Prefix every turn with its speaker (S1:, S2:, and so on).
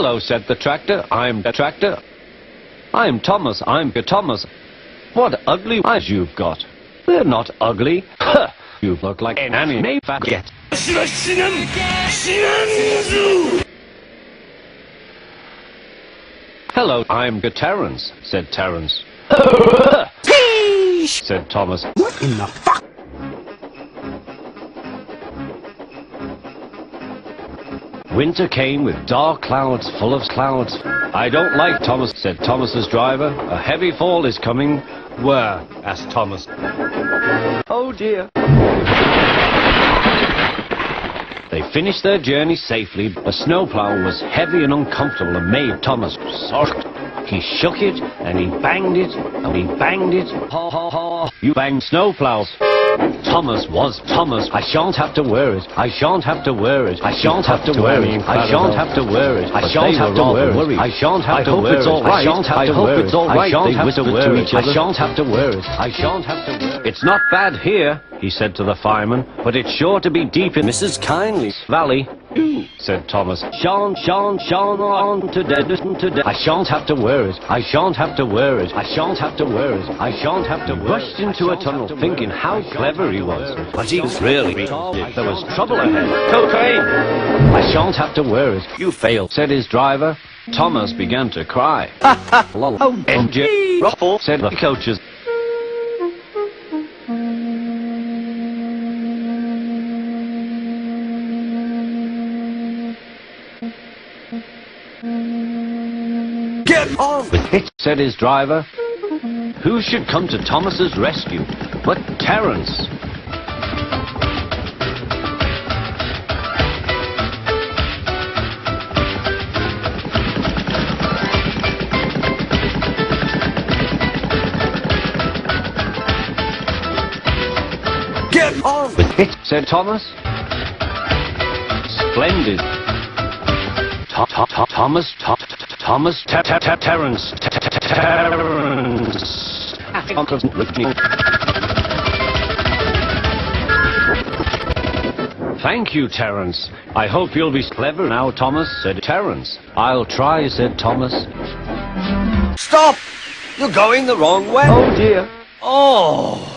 S1: Hello, said the tractor. I'm the tractor. I'm Thomas. I'm Thomas. What ugly eyes you've got. They're not ugly. You look like an anime faggot. Hello, I'm Terinse, said Terinse. Said Thomas.
S2: What in the fuck?
S1: Winter came with dark clouds full of clouds. I don't like Thomas, said Thomas's driver. A heavy fall is coming. Where? Asked Thomas. Oh dear. They finished their journey safely. A snowplow was heavy and uncomfortable and made Thomas sorry. He shook it, and he banged it, and he banged it. Ha ha ha. You bang snowplows. Thomas was Thomas. I shan't have to wear it. I shan't have to wear it. I shan't have to wear it. I shan't have to wear it. I shan't have to wear it. I shan't have to wear it. I shan't have to wear it. I shan't have to wear it. I shan't have to wear it. I shan't have to wear it. It's not bad here, he said to the fireman, but it's sure to be deep in Mrs. Kindly's valley. Said Thomas. Shan't on to dead. I shan't have to wear it. I shan't have to wear it. I shan't have to wear it. I shan't have to wear it. He rushed into a tunnel thinking how clever he was. But he was really retarded. There was trouble ahead. Cocaine! I shan't have to wear it. You failed, said his driver. Thomas began to cry. Oh, MJ Ruffle, said the coaches. Get on with it, said his driver. Who should come to Thomas's rescue but Terinse? Get on with it, said Thomas. Splendid. Thomas Terinse. Thank you, Terinse. I hope you'll be clever now, Thomas, said Terinse. I'll try, said Thomas. Stop! You're going the wrong way. Oh, dear. Oh.